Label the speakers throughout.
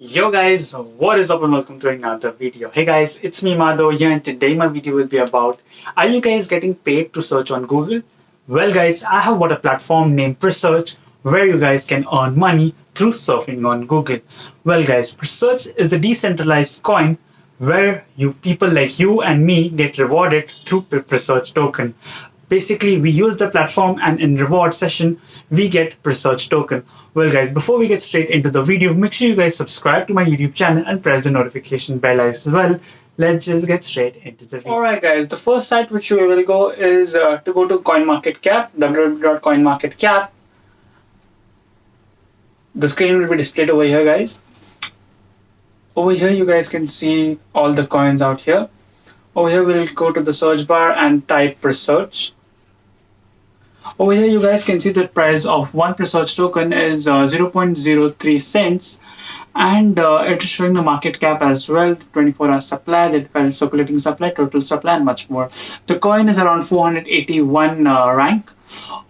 Speaker 1: Yo guys, what is up and welcome to another video. Hey guys, it's me Madho here and today my video will be about, are you guys getting paid to search on Google? Well guys, I have bought a platform named Presearch where you guys can earn money through surfing on Google. Well guys, Presearch is a decentralized coin where you people like you and me get rewarded through Presearch token. Basically, we use the platform and in reward session, we get Presearch token. Well guys, before we get straight into the video, make sure you guys subscribe to my YouTube channel and press the notification bell as well. Let's just get straight into the video. Alright guys, the first site which we will go is to go to CoinMarketCap, www.coinmarketcap. The screen will be displayed over here guys. Over here you guys can see all the coins out here. Over here we'll go to the search bar and type Presearch. Over here you guys can see the price of one Presearch token is 0.03 cents and it is showing the market cap as well, 24-hour supply, the current circulating supply, total supply and much more. The coin is around 481 rank.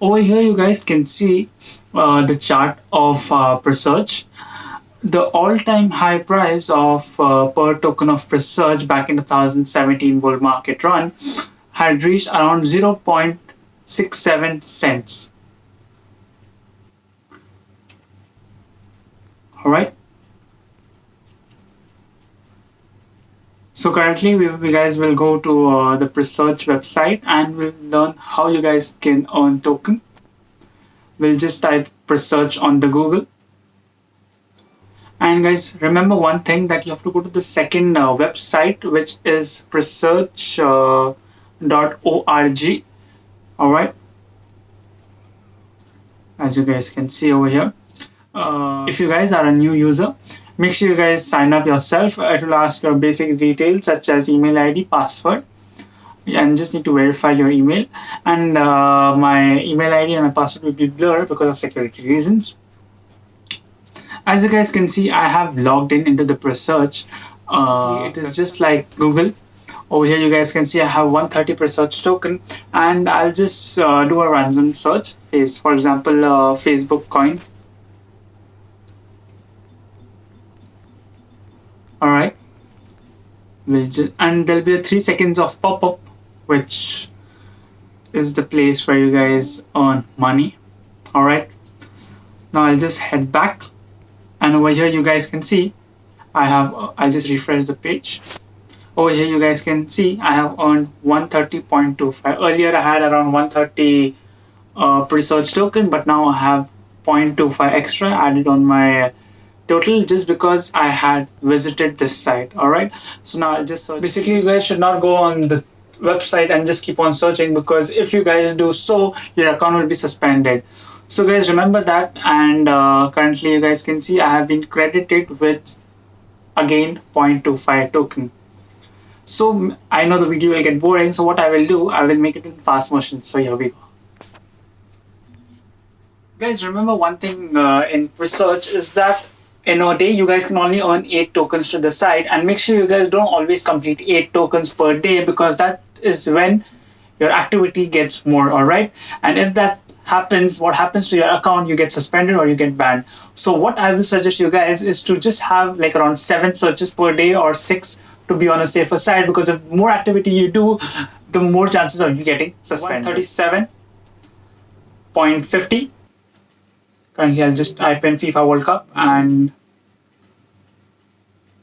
Speaker 1: Over here you guys can see the chart of Presearch. The all-time high price of per token of Presearch back in 2017 bull market run had reached around 0.67 cents. Alright. So currently we guys will go to the Presearch website and we'll learn how you guys can earn token. We'll just type Presearch on the Google. And guys, remember one thing, that you have to go to the second website, which is presearch.org. Alright. As you guys can see over here. If you guys are a new user, make sure you guys sign up yourself. It will ask your basic details such as email ID, password. And just need to verify your email. And my email ID and my password will be blurred because of security reasons. As you guys can see, I have logged into the Presearch. It is just like Google. Over here you guys can see I have 130 Presearch token and I'll just do a random search. For example, Facebook coin. Alright. And there'll be a 3 seconds of pop-up, which is the place where you guys earn money. Alright. Now I'll just head back. And over here you guys can see I'll just refresh the page. Over here you guys can see I have earned 130.25. Earlier I had around 130 Presearch token, but now I have 0.25 extra added on my total just because I had visited this site. Alright, so now I'll just search. Basically you guys should not go on the website and just keep on searching, because if you guys do so, your account will be suspended. So guys, remember that. And currently you guys can see I have been credited with again 0.25 token. So I know the video will get boring, so what I will do, I will make it in fast motion. So here we go. Guys, remember one thing in Presearch is that in a day you guys can only earn 8 tokens to the site, and make sure you guys don't always complete 8 tokens per day, because that is when your activity gets more. Alright, and if that happens, what happens to your account, you get suspended or you get banned. So what I will suggest you guys is to just have like around 7 searches per day or 6 to be on a safer side, because if more activity you do, the more chances of you getting suspended. 137.50. Currently I'll just type in FIFA World Cup and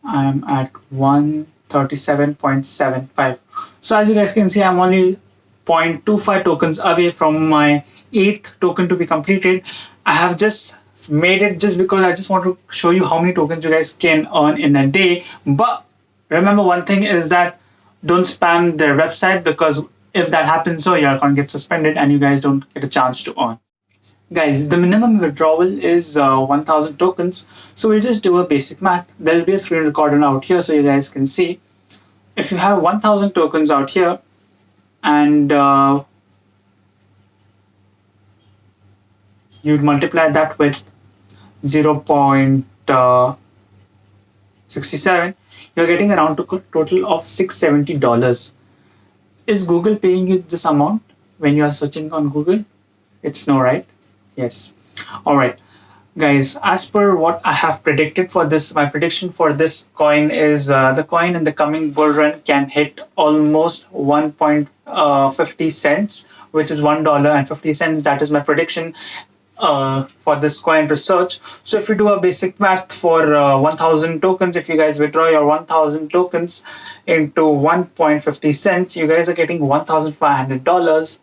Speaker 1: I'm at 137.75. So as you guys can see, I'm only 0.25 tokens away from my 8th token to be completed. I have just made it just because I just want to show you how many tokens you guys can earn in a day. But remember one thing is that don't spam their website, because if that happens, so your account gets suspended and you guys don't get a chance to earn. Guys, the minimum withdrawal is 1000 tokens. So we'll just do a basic math. There will be a screen recorder out here so you guys can see. If you have 1000 tokens out here and you'd multiply that with 0.67, you're getting around a total of $670. Is Google paying you this amount when you are searching on Google? It's no, right? Yes. All right. Guys, as per what I have predicted for this, my prediction for this coin is the coin in the coming bull run can hit almost 1.50 cents, which is $1.50. That is my prediction for this coin research. So if you do a basic math for 1000 tokens, if you guys withdraw your 1000 tokens into 1.50 cents, you guys are getting $1,500,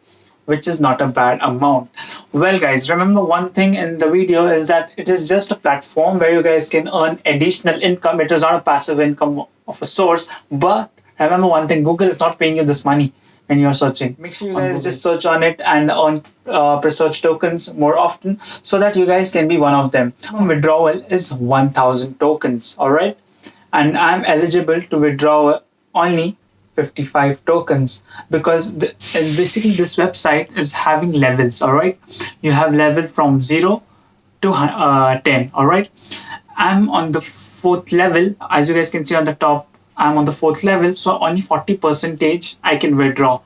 Speaker 1: which is not a bad amount. Well, guys, remember one thing in the video is that it is just a platform where you guys can earn additional income. It is not a passive income of a source, but remember one thing, Google is not paying you this money when you're searching. Make sure you guys just search on it and on Presearch tokens more often so that you guys can be one of them. Withdrawal is 1000 tokens, all right? And I'm eligible to withdraw only 55 tokens because and basically this website is having levels, all right? You have level from 0 to 10, all right? I'm on the 4th level. As you guys can see on the top, I'm on the 4th level, so only 40% I can withdraw.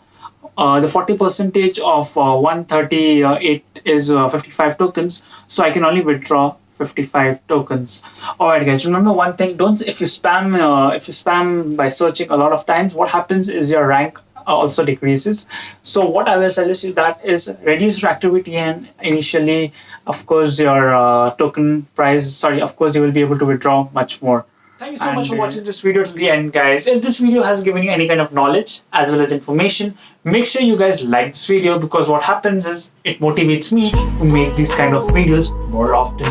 Speaker 1: The 40% of 138 is 55 tokens, so I can only withdraw 55 tokens. All right, guys, remember one thing, don't if you spam by searching a lot of times, what happens is your rank also decreases. So what I will suggest you that is reduce your activity, and initially of course your token price, of course you will be able to withdraw much more. Thank you so much for watching this video to the end, guys. If this video has given you any kind of knowledge as well as information, make sure you guys like this video, because what happens is it motivates me to make these kind of videos more often.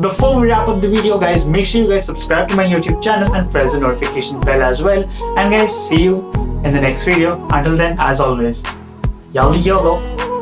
Speaker 1: Before we wrap up the video, guys, make sure you guys subscribe to my YouTube channel and press the notification bell as well. And guys, see you in the next video. Until then, as always, YOLO YOLO.